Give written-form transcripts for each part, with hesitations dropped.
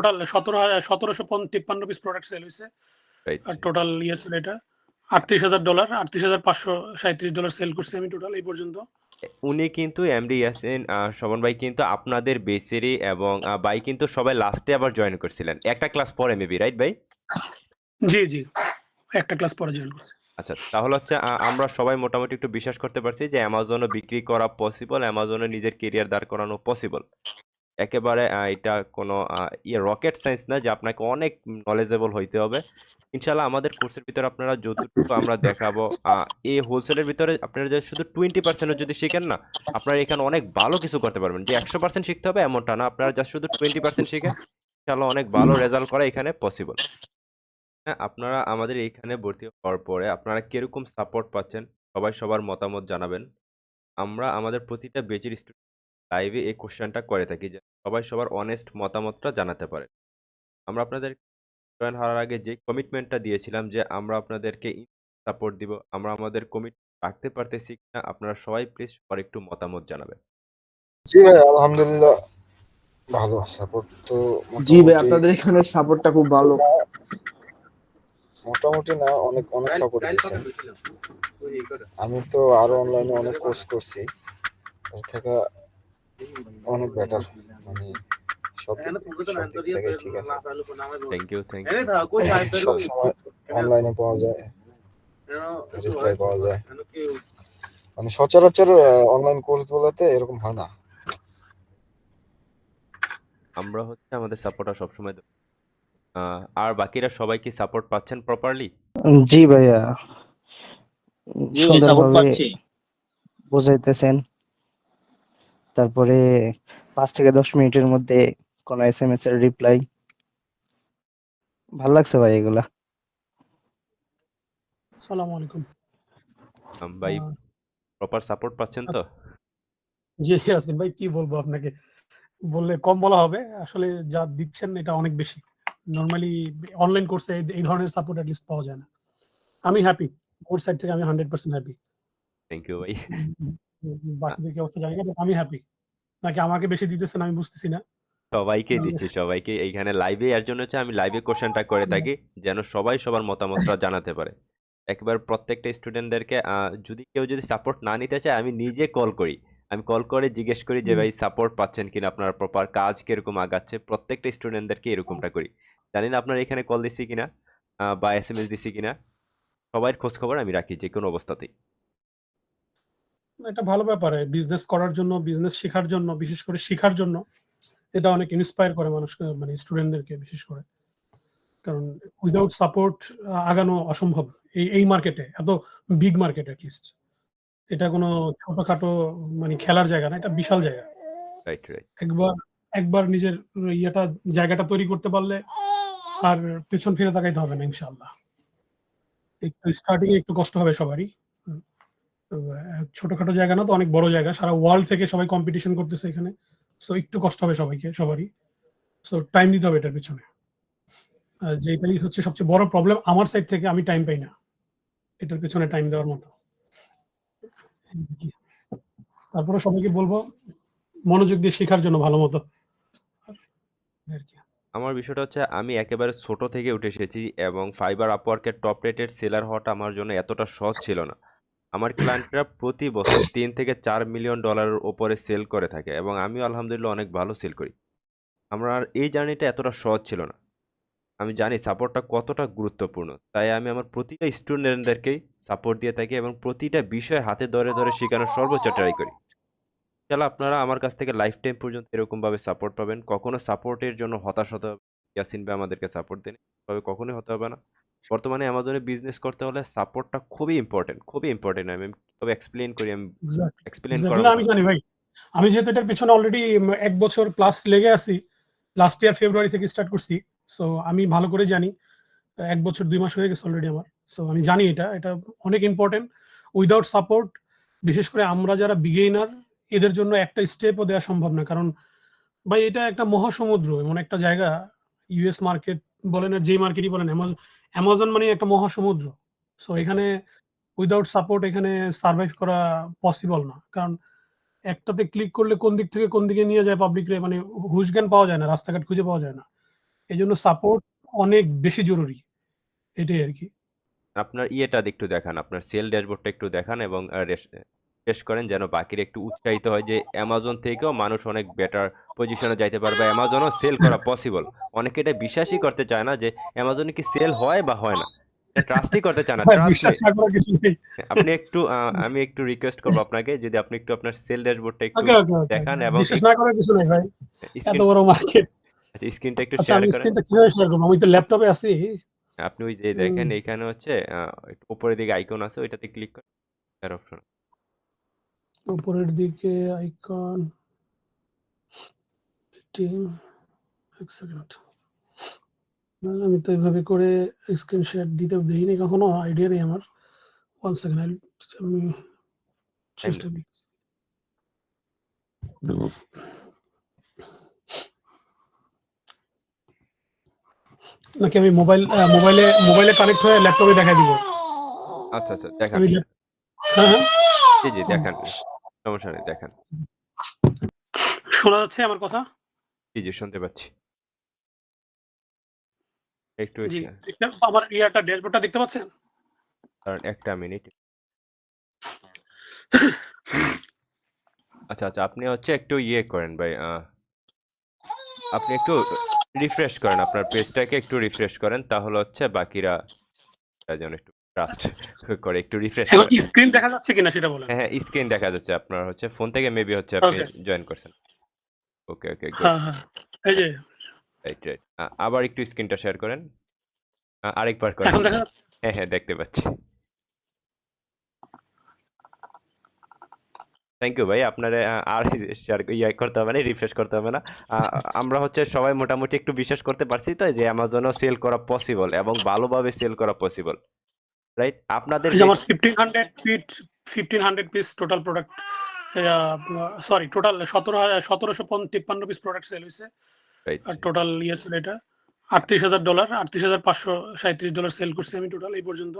Total 1753 piece product sale হইছে। Right. আর total ছিল এটা $38,000 $38,537 সেল করছি আমি টোটাল এই পর্যন্ত। উনি কিন্তু এমডি ইয়াসিন শোভন ভাই কিন্তু আপনাদের বেসেরই এবং ভাই কিন্তু সবাই লাস্টে আবার জয়েন করছিলেন একটা ক্লাস পরে মেবি, রাইট ভাই? জি, জি। একটা ক্লাস পরে জয়েন করছি। আচ্ছা, তাহলে হচ্ছে আমরা সবাই মোটামুটি একটু বিশ্বাস করতে পারছি যে অ্যামাজনও বিক্রি করা পসিবল, অ্যামাজনে নিজের কেরিয়ার দাঁড় করানো পসিবল। একেবারে এটা কোনো রকেট সায়েন্স না যে আপনাকে অনেক নলেজেবল হইতে হবে। ইনশাল্লাহ আমাদের কোর্সের ভিতরে আপনারা যতটুকু আমরা দেখাবো, এই হোলসেলের ভিতরে আপনারা যে শুধু 20% যদি শিখেন না, আপনারা এখানে অনেক ভালো কিছু করতে পারবেন। যে 100% শিখতে হবে এমনটা না, আপনারা যা শুধু 20% শিখেন, ইনশাল্লাহ অনেক ভালো রেজাল্ট করা এখানে পসিবল। হ্যাঁ, আপনারা আমাদের এইখানে ভর্তি হওয়ার পরে আপনারা কিরকম সাপোর্ট পাচ্ছেন সবাই সবার মতামত জানাবেন। আমরা আমাদের প্রতিটা বেচের স্টুডেন্ট লাইভে এই কোশ্চেনটা করে থাকি যে সবাই সবার অনেস্ট মতামতটা জানাতে পারে। আমরা আপনাদের জয়েন হওয়ার আগে যে কমিটমেন্টটা দিয়েছিলাম যে আমরা আপনাদেরকে সাপোর্ট দিব, আমরা আমাদের কমিট রাখতে পারতেছি কিনা আপনারা সবাই প্লিজ সবার একটু মতামত জানাবেন। জি ভাই, আলহামদুলিল্লাহ ভালো সাপোর্ট তো। জি ভাই, আপনাদের এখানে সাপোর্টটা খুব ভালো। মোটামুটি না, অনেক অনেক সাপোর্ট দিচ্ছে। আমি তো আরো অনলাইনে অনেক কোর্স করছি, এর থেকে অনেক বেটার, মানে সব দিক থেকে ঠিক আছে। Thank you. সবসময় অনলাইনে পাওয়া যায়, রিপ্লাই পাওয়া যায়, মানে সচরাচর অনলাইন কোর্স গুলোতে এরকম হয় না। আমরা হচ্ছে আমাদের সাপোর্টটা সবসময় আর বাকিরা সবাই কি সাপোর্ট পাচ্ছেন প্রপারলি? জি ভাইয়া, জি ভাই, সাপোর্ট সুন্দরভাবে পাচ্ছি। বোঝাইতেছেন। তারপরে 5 থেকে 10 মিনিটের মধ্যে কোনো এসএমএস এর রিপ্লাই। ভালো লাগছে ভাই এগুলা। আসসালামু আলাইকুম। ভাই প্রপার সাপোর্ট পাচ্ছেন তো? জি ইয়াসিন ভাই, কি বলবো আপনাকে? বললে কম বলা হবে। আসলে যা দিচ্ছেন এটা অনেক বেশি। নরমালি অনলাইন কোর্সে এই ধরনের সাপোর্ট এট লিস্ট পাওয়া যায় না। আমি হ্যাপি। ওর সাইড থেকে আমি 100% হ্যাপি। থ্যাংক ইউ ভাই। বাকিদের কি অবস্থা জানি না, বাট আমি হ্যাপি। নাকি আমাকে বেশি দিতেছেন আমি বুঝতেছি না। সবাইকে দিচ্ছি, সবাইকে এইখানে লাইভে। এর জন্য হচ্ছে আমি লাইভে কোশ্চেনটা করে থাকি যেন সবাই সবার মতামতটা জানাতে পারে। একবার প্রত্যেকটা স্টুডেন্টদেরকে যদি সাপোর্ট না নিতে চায় আমি নিজে কল করি। আমি কল করে জিজ্ঞেস করি যে ভাই সাপোর্ট পাচ্ছেন কিনা, আপনার প্রপার কাজ কিরকম আগাচ্ছে, প্রত্যেকটা স্টুডেন্টদেরকে এরকমটা করি। জানি না আপনার এখানে কল দিছি কিনা বা এসএমএস দিছি কিনা, সবার খোঁজ খবর আমি রাখি যে কোনো অবস্থাতেই। এটা ভালো ব্যাপার। বিজনেস করার জন্য, বিজনেস শেখার জন্য, বিশেষ করে শেখার জন্য এটা অনেক ইন্সপায়ার করে মানুষকে, মানে স্টুডেন্টদেরকে বিশেষ করে। কারণ উইদাউট সাপোর্ট আগানো অসম্ভব। এই মার্কেটে, এত বিগ মার্কেট এট লিস্ট। এটা কোনো ছোটখাটো মানে খেলার জায়গা না, এটা বিশাল জায়গা। Right, right. একবার নিজের জায়গাটা তৈরি করতে পারলে আর পেছন ফিরে তাকাইতে হবে না ইনশাআল্লাহ। একটু স্টার্টিং এ একটু কষ্ট হবে সবারই। তো ছোটখাটো জায়গা না তো, অনেক বড় জায়গা। সারা ওয়ার্ল্ড থেকে সবাই কম্পিটিশন করতেছে এখানে। সো একটু কষ্ট হবে সবারই। সো টাইম দিতে হবে এটার পেছনে। যেটাই হচ্ছে সবচেয়ে বড় প্রবলেম আমার সাইড থেকে, আমি টাইম পাই না এটার পেছনে টাইম দেওয়ার মতো। তারপরে সবাইকে বলবো মনোযোগ দিয়ে শেখার জন্য ভালো মতো। আমার বিষয়টা হচ্ছে আমি একেবারে ছোট থেকে উঠে এসেছি এবং ফাইবার আপওয়ার্কের টপ রেটেড সেলার হওয়াটা আমার জন্য এতটা সহজ ছিল না। আমার ক্লায়েন্টরা প্রতি বছর 3 থেকে 4 মিলিয়ন ডলারের ওপরে সেল করে থাকে এবং আমিও আলহামদুলিল্লাহ অনেক ভালো সেল করি। আমার এই জার্নিটা এতটা সহজ ছিল না। আমি জানি সাপোর্টটা কতটা গুরুত্বপূর্ণ, তাই আমি আমার প্রতিটা স্টুডেন্টদেরকেই সাপোর্ট দিয়ে থাকি এবং প্রতিটা বিষয় হাতে ধরে ধরে শেখানোর সর্বোচ্চ ট্রাই করি। তাহলে আপনারা আমার কাছ থেকে লাইফ টাইম পর্যন্ত এরকমভাবে সাপোর্ট পাবেন। কখনো সাপোর্টের জন্য হতাশ হতে হবে ইয়াসিন ভাই আমাদেরকে সাপোর্ট দেন, তবে কখনোই হতে হবে না। বর্তমানে অ্যামাজনে বিজনেস করতে হলে সাপোর্টটা খুবই ইম্পর্টেন্ট, খুবই ইম্পর্টেন্ট। আমি কিভাবে এক্সপ্লেইন করি, আমি এক্সপ্লেইন করার আমি মতো। জানি ভাই, আমি যেহেতু এটার পিছনে অলরেডি 1 বছর প্লাস লেগে আছি। লাস্ট ইয়ার ফেব্রুয়ারি থেকে স্টার্ট করছি। সো আমি ভালো করে জানি। 1 বছর 2 মাস হয়ে গেছে অলরেডি আমার। সো আমি জানি এটা অনেক ইম্পর্টেন্ট। উইদাউট সাপোর্ট, বিশেষ করে আমরা যারা বিগিনার, এদের জন্য একটা স্টেপও দেওয়া সম্ভব না। কারণ ভাই এটা একটা মহাসমুদ্র, এমন একটা জায়গা। ইউএস মার্কেট বলেন আর যেই মার্কেটই বলেন, অ্যামাজন মানে একটা মহাসমুদ্র। সো এখানে উইদাউট সাপোর্ট এখানে সারভাইভ করা পসিবল না। কারণ একটাতে ক্লিক করলে কোন দিক থেকে কোন দিকে নিয়ে যায় পাবলিক রে, মানে হুঁশ জ্ঞান পাওয়া যায় না, রাস্তাঘাট খুঁজে পাওয়া যায় না। এজন্য সাপোর্ট অনেক বেশি জরুরি। এটাই আরকি। আপনার ইয়েটা একটু দেখান, আপনার সেল ড্যাশবোর্ডটা একটু দেখান এবং রিফ্রেশ করেন যেন বাকিরা একটু উৎসাহিত হয় যে অ্যামাজন থেকেও মানুষ অনেক বেটার পজিশনে যাইতে পারে বা অ্যামাজনও সেল করা পসিবল। অনেকে এটা বিশ্বাসই করতে চায় না যে অ্যামাজনে কি সেল হয় বা হয় না। এটা ট্রাস্টই করতে চায় না। ভাই ট্রাস্ট বিশ্বাস নেই। না করার কিছু নেই। আপনি একটু আমি একটু রিকোয়েস্ট করব আপনাকে যদি আপনি একটু আপনার সেল ড্যাশবোর্ডটা একটু ওকে। দেখান এবং বিশ্বাস না করার কিছু নাই ভাই। এত স্ক্রিন বড় মার্কেট। আচ্ছা স্ক্রিনটা একটু আচ্ছা শেয়ার আমি করেন। স্ক্রিনটা কিভাবে শেয়ার করব? আমি তো ল্যাপটপে আছি। আপনি ওই যে উম দেখেন এইখানে হচ্ছে একটু উপরের দিকে আইকন আছে ওইটাতে ক্লিক করেন শেয়ার অপশন। উপরের দিকে আইকন টিম ১ সেকেন্ড। আমি তো এভাবে করে স্ক্রিন শেয়ার দেইনি কখনো। আইডিয়া নেই আমার। 1 সেকেন্ড আমি চেষ্টা করি। নাকি আমি মোবাইলে কানেক্ট হয়ে ল্যাপটপে দেখায় দিব? আচ্ছা দেখান। আমি হ্যাঁ। জি দেখান। সমস্যা নেই দেখান। শোনা যাচ্ছে আমার কথা? জি শুনতে পাচ্ছি। একটু জি, আমার ড্যাশবোর্ডটা দেখতে পাচ্ছেন? কারণ একটা মিনিট। আচ্ছা আপনি হচ্ছে একটু ইয়ে করেন ভাই আপনি একটু রিফ্রেশ করেন আপনার পেজটাকে একটু রিফ্রেশ করেন তাহলে হচ্ছে বাকিরা যেন একটু ট্রাস্ট করে একটু রিফ্রেশ এখন করেন। কি স্ক্রিন দেখা যাচ্ছে কিনা সেটা বলেন? হ্যাঁ স্ক্রিন দেখা যাচ্ছে আপনার হচ্ছে ফোন থেকে মেবি হচ্ছে আপনি ওকে। জয়েন করছেন। Okay good. হ্যাঁ। এই যে রাইট আবার একটু স্ক্রিনটা শেয়ার করেন। আরেকবার করেন। এখন দেখা যাচ্ছে? হ্যাঁ দেখতে পাচ্ছি। থ্যাংক ইউ ভাই আপনার আর শেয়ার করতে হবে না রিফ্রেশ করতে হবে না। আমরা হচ্ছে সবাই মোটামুটি একটু বিশ্বাস করতে পারছি তো যে অ্যামাজনও সেল করা পসিবল এবং ভালোভাবে সেল করা পসিবল রাইট আপনাদের এই যে আমার 1500 piece total product sorry total 1753 piece product sale হইছে। রাইট আর টোটাল ছিল এটা $৩৮,০০০ $৩৮,৫৩৭ সেল করছি আমি টোটাল এই পর্যন্ত।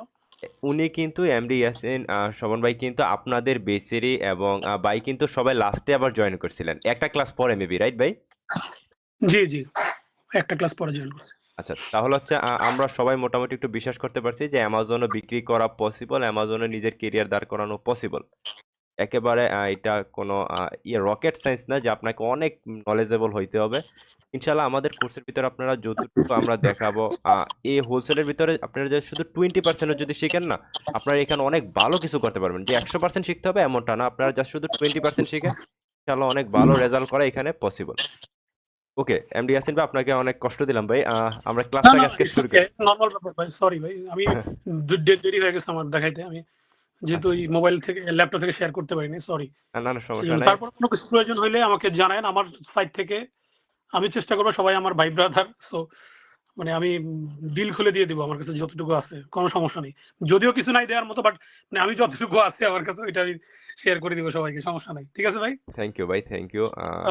উনি কিন্তু এমডি ইয়াসিন শোভন ভাই কিন্তু আপনাদের বেসেরই এবং ভাই কিন্তু সবাই লাস্টে আবার জয়েন করছিলেন একটা ক্লাস পরে মেবি রাইট ভাই? জি একটা ক্লাস পরে জয়েন করছি। আচ্ছা তাহলে হচ্ছে আমরা সবাই মোটামুটি একটু বিশ্বাস করতে পারছি যে অ্যামাজনও বিক্রি করা পসিবল অ্যামাজনে নিজের কেরিয়ার দাঁড় করানো পসিবল একেবারে এটা কোনো রকেট সায়েন্স না যে আপনাকে অনেক নলেজেবল হইতে হবে ইনশাল্লাহ আমাদের কোর্সের ভিতরে আপনারা যতটুকু আমরা দেখাবো এই হোলসেলের ভিতরে আপনারা যে শুধু 20% যদি শিখেন না আপনারা এখানে অনেক ভালো কিছু করতে পারবেন যে 100% শিখতে হবে এমনটা না আপনারা যা শুধু 20% শিখেন ইনশাল্লাহ অনেক ভালো রেজাল্ট করা এখানে পসিবল। ওকে এমডি ইয়াসিন ভাই আপনাকে অনেক কষ্ট দিলাম ভাই আমরা ক্লাসটাকে আজকে শুরু করি। নরমাল ব্যাপার ভাই সরি ভাই আমি দেরি হয়ে গেছে আমার দেখাইতে আমি যেহেতু আচ্ছা। এই মোবাইল থেকে ল্যাপটপ থেকে শেয়ার করতে পারিনি সরি। না সমস্যা নাই। তারপর কোনো কিছু প্রয়োজন হইলে আমাকে জানায়েন আমার সাইড থেকে আমি চেষ্টা করব সবাই আমার ভাই ব্রাদার সো মানে আমি ডিল খুলে দিয়ে দিব আমার কাছে যতটুকু আছে কোনো সমস্যা নেই। যদিও কিছু নাই দেওয়ার মতো বাট মানে আমি যতটুকু আছে আমার কাছে ওইটা আমি শেয়ার করে দিব সবাইকে সমস্যা নাই। ঠিক আছে ভাই? থ্যাংক ইউ ভাই থ্যাংক ইউ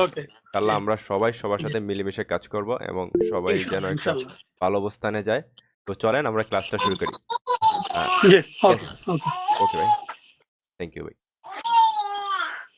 ওকে। ইনশাআল্লাহ আমরা সবাই সবার সাথে মিলেমিশে কাজ করব এবং সবাই যেন একটা ইনশাআল্লাহ। ভালো অবস্থানে যায় তো চলেন আমরা ক্লাসটা শুরু করি। জি ওকে। ওকে ভাই থ্যাংক ইউ ভাই।